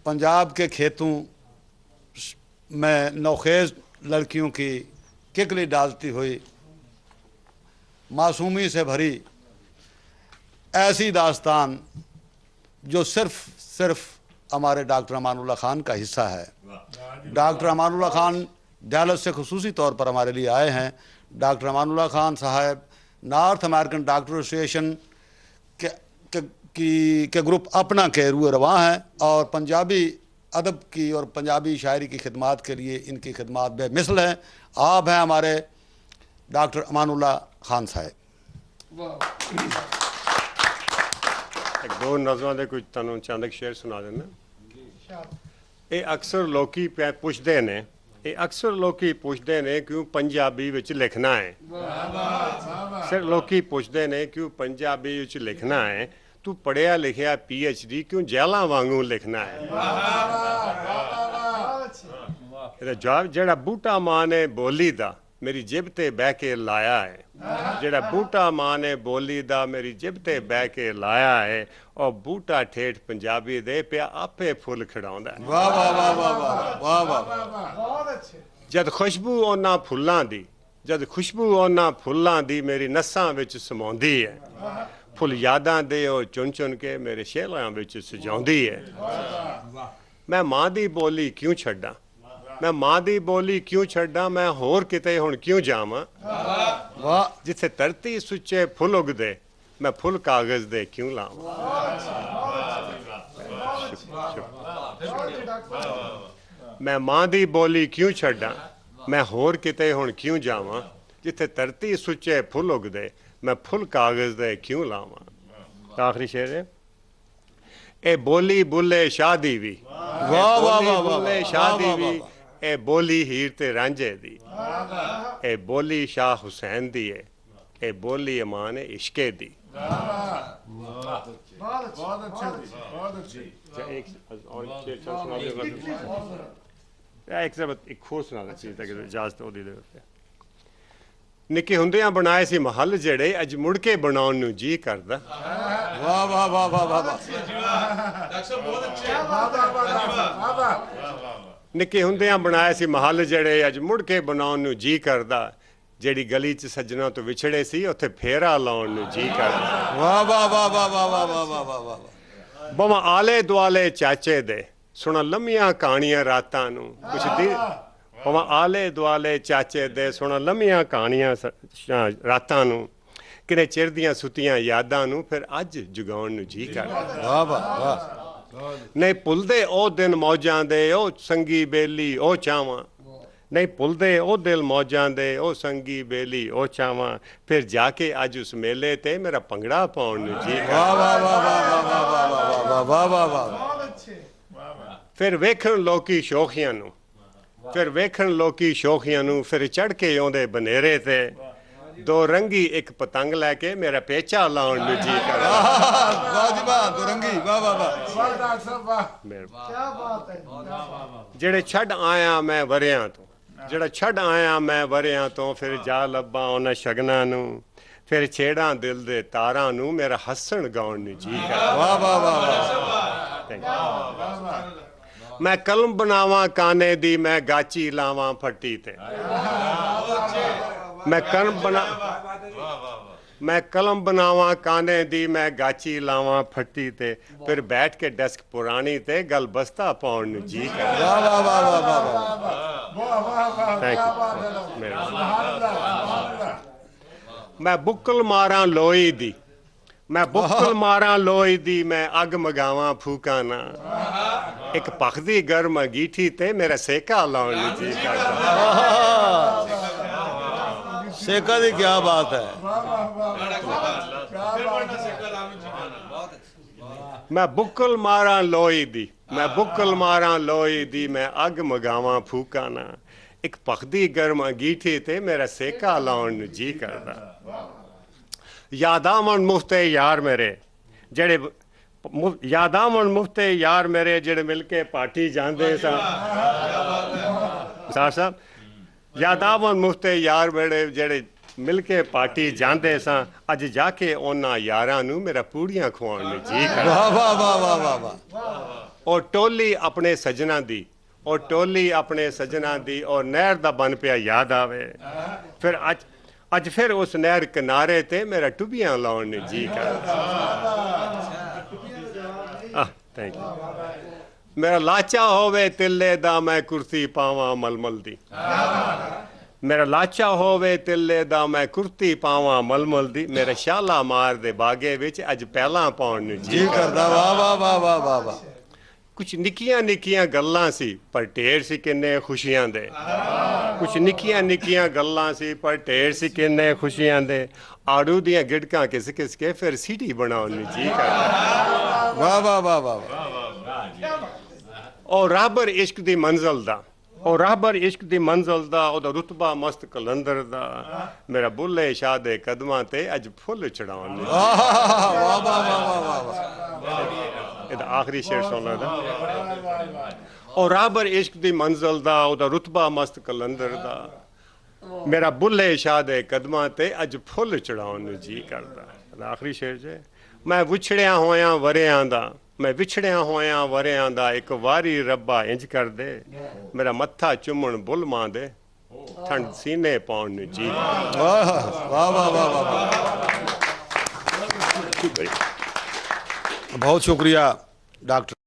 पंजाब के खेतों में नौखेज लड़कियों की किकली डालती हुई मासूमी से भरी ऐसी दास्तान जो सिर्फ हमारे डॉक्टर अमानुल्लाह खान का हिस्सा है। डॉक्टर अमानुल्लाह खान डैलस से खुसूसी तौर पर हमारे लिए आए हैं। डॉक्टर अमानुल्लाह खान साहब नॉर्थ अमेरिकन डॉक्टर एसोसिएशन के ग्रुप अपना के रुए रवां हैं और पंजाबी अदब की और पंजाबी शायरी की खिदमत के लिए इनकी खिदमत बेमिसल हैं। आप हैं हमारे डॉक्टर अमानुल्लाह खान साहब। एक दो नज़मां दे कुछ तुहानूं चंद शेर सुना देना। ये अक्सर लोकी पुछदे ने क्यों पंजाबी विच लिखना है। सर लोकी पुछदे ने क्यों पंजाबी विच लिखना है। तू पढ़िया लिखिया PhD क्यों जैलां वांगू लिखना है। जवाब जेड़ा बूटा मां ने बोली दा मेरी जिब ते बह के लाया है। जेड़ा बूटा मां ने बोली दा मेरी जिब ते बह के लाया है और बूटा ठेठ पंजाबी दे पिया आपे फुल खिड़ाउंदा है। वाह वाह वाह वाह वाह वाह वाह। जद खुशबू ओना फुल्लां दी मेरी नसां विच समाउंदी है। फुल यादां दे ओ चुन चुन के मेरे शेलां विच सजाउंदी है। मैं मां दी बोली क्यों छड्डां मैं होर किते हुण क्यों जावां। वाह जिथे धरती सुच्चे फुल उगदे मैं फुल कागज दे क्यों लावां। मैं मां दी बोली क्यों छड्डां मैं होर किते हुण क्यों जावां। जिथे धरती सुच्चे फुल उगदे मैं फुल कागज दे क्यों लावां। आखिरी शेर है ए बोली बुल्ले शाह दी वी। वाह वाह वाह बुल्ले शाह दी वी ए बोली हीर ते रांझे दी। ए बोली शाह हुसैन दी है ए बोली अमान इश्के दी। एक होर सुना इजाजत होदी दे उत्ते। निक्के हुंदियां बनाए सी महल जेड़े अज मुड़ के बनाउण नूं जी करदा। वाह वाह वाह वाह वाह। निक्के हुंदियां बनाए सी महल जेड़े अज मुड़ के बनाउण नूं जी करदा। जेड़ी गली च सज्जना तो विछड़े सी उत्थे फेरा लाउण नूं जी करदा। वाह वाह वाह वाह वाह वाह वाह वाह वाह वाह। बवा आले दुआले चाचे दे सुना लम्मियां कहानियां रातां नूं कुछ दी। बवा आले दुआले चाचे दे सुना लम्मियां कहानियां रातां नूं किने चिर दियां सुतियां यादां नूं फिर अज जगाउण नूं जी करदा। वाह वाह वाह। नहीं भुलदे ओ दिन मौजां दे ओ संगी बेली ओ चावां। नहीं भुलदे ओ दिल मौजां दे ओ संगी बेली ओ चावां। फिर जाके अज उस मेले ते मेरा भंगड़ा पाउण नूं जी करदा। वाह वाह वाह वाह वाह वाह वाह वाह वाह वाह। फिर वेखण लोकी शौखियां नूं फिर चढ़ के आउंदे बनेरे ते दो रंगी एक पतंग लैके मेरा पेचा लाउण नूं जी करदा। वाह जी वाह दो रंगी वाह वाह वाह। क्या बात है। जेड़े छड़ आया मैं वरियां तो फिर जा लब्बां उन्हां शगनां नूं फिर छेड़ां दिल दे तारां नूं मेरा हस्सण गाउण नूं जी करदा। वाह वाह वाह वाह। मैं कलम बनावां काने दी मैं गाची लावां फट्टी ते। मैं कलम बनावां काने दी मैं गाची लावां फट्टी ते फिर बैठ के डेस्क पुरानी ते गल बस्ता पाउण नूं जी करदा। वाह वाह वाह वाह वाह। Thank you. मैं बुक्कल मारां लोई दी मैं अग मगावां फूकां ना। एक पखदी गर्म अंगीठी ते मेरा सेका लाउण नूं जी करदा। सेका दी क्या बात है। मैं बुक्कल मारां लोई दी मैं अग मगावां फूकां ना। एक पखदी गर्म अंगीठी ते मेरा सेका लाउण नूं जी करदा। यादावन मुफ्ते यार मेरे जेड़े मिल के पार्टी जांदे सा। साहब यादावन मुफ्ते यार मेरे जेड़े मिल के पार्टी जांदे सा अज जाके उन्हां यारां नूं मेरा पूड़ियां खवाउण नूं जी करदा। वाह वाह वाह वाह वाह। ਉਹ ਟੋਲੀ ਆਪਣੇ ਸੱਜਣਾ ਦੀ, ਉਹ ਟੋਲੀ ਆਪਣੇ ਸੱਜਣਾ ਦੀ, ਉਹ ਨਹਿਰ ਦਾ ਬਨ ਪਿਆ ਯਾਦ ਆਵੇ। ਫਿਰ ਅੱਜ ਫਿਰ ਉਸ ਨਹਿਰ ਕਿਨਾਰੇ ਤੇ ਮੇਰਾ ਟੁੱਬੀਆਂ ਲਾਉਣ ਨੂੰ ਜੀ ਕਰਦਾ। Thank you. ਮੇਰਾ ਲਾਚਾ ਹੋਵੇ ਤਿੱਲੇ ਦਾ ਮੈਂ ਕੁਰਤੀ ਪਾਵਾਂ ਮਲਮਲ ਦੀ, ਮੇਰਾ ਲਾਚਾ ਹੋਵੇ ਤਿੱਲੇ ਦਾ ਮੈਂ ਕੁਰਤੀ ਪਾਵਾਂ ਮਲਮਲ ਦੀ, ਮੇਰੇ ਸ਼ਾਲਾ ਮਾਰ ਦੇ ਬਾਗੇ ਵਿੱਚ ਅੱਜ ਪਹਿਲਾਂ ਪਾਉਣ ਨੂੰ ਜੀ ਕਰਦਾ। ਵਾਹ ਵਾਹ ਵਾਹ ਵਾਹ ਵਾਹ ਵਾਹ। ਕੁਛ ਨਿੱਕੀਆਂ ਨਿੱਕੀਆਂ ਗੱਲਾਂ ਸੀ ਪਰ ਢੇਰ ਸੀ ਕਿੰਨੇ ਖੁਸ਼ੀਆਂ ਦੇ, ਕੁਛ ਨਿੱਕੀਆਂ ਨਿੱਕੀਆਂ ਗੱਲਾਂ ਸੀ ਪਰ ਢੇਰ ਸੀ ਕਿੰਨੇ ਖੁਸ਼ੀਆਂ ਦੇ, ਆੜੂ ਦੀਆਂ ਗਿੜਕਾਂ ਕਿਸ ਕਿਸ ਕੇ ਫਿਰ ਸੀਟੀ ਬਣਾਉਣ ਨੂੰ ਜੀ ਕਰਦਾ। ਵਾਹ ਵਾਹ ਵਾਹ ਵਾਹ। ਉਹ ਰਾਹਬਰ ਇਸ਼ਕ ਦੀ ਮੰਜ਼ਲ ਦਾ, ਉਹ ਰਾਹਬਰ ਇਸ਼ਕ ਦੀ ਮੰਜ਼ਲ ਦਾ, ਉਹਦਾ ਰੁਤਬਾ ਮਸਤ ਕਲੰਦਰ ਦਾ, ਮੇਰਾ ਬੁੱਲੇ ਸ਼ਾਹ ਦੇ ਕਦਮਾਂ ਤੇ ਅੱਜ ਫੁੱਲ ਚੜਾਉਣ ਨੂੰ। ਵਾਹ ਵਾਹ ਵਾਹ ਵਾਹ ਵਾਹ। ਇਹਦਾ ਆਖਰੀ ਸ਼ੇਰ ਸੁਣ ਲੈਦਾ। ਉਹ ਰਾਹਬਰ ਇਸ਼ਕ ਦੀ ਮੰਜ਼ਲ ਦਾ, ਉਹਦਾ ਰੁਤਬਾ ਮਸਤ ਕਲੰਦਰ ਦਾ, ਮੇਰਾ ਬੁੱਲੇ ਸ਼ਾਹ ਦੇ ਕਦਮਾਂ ਤੇ ਅੱਜ ਫੁੱਲ ਚੜਾਉਣ ਨੂੰ ਜੀ ਕਰਦਾ। ਇਹਦਾ ਆਖਰੀ ਸ਼ੇਰ ਜੇ, ਮੈਂ ਵਿਛੜਿਆ ਹੋਇਆਂ ਵਰਿਆਂ ਦਾ, ਮੈਂ ਵਿਛੜਿਆ ਹੋਇਆਂ ਵਰਿਆਂ ਦਾ, ਇੱਕ ਵਾਰੀ ਰੱਬਾ ਇੰਜ ਕਰ ਦੇ, ਮੇਰਾ ਮੱਥਾ ਚੁੰਮਣ ਬੁੱਲ ਮਾਂ ਦੇ, ਠੰਡ ਸੀਨੇ ਪਾਉਣ ਨੂੰ ਜੀ। ਵਾਹ ਵਾਹ ਵਾਹ ਵਾਹ ਵਾਹ। ਸ਼ੁਕਰੀਆ। बहुत शुक्रिया डॉक्टर।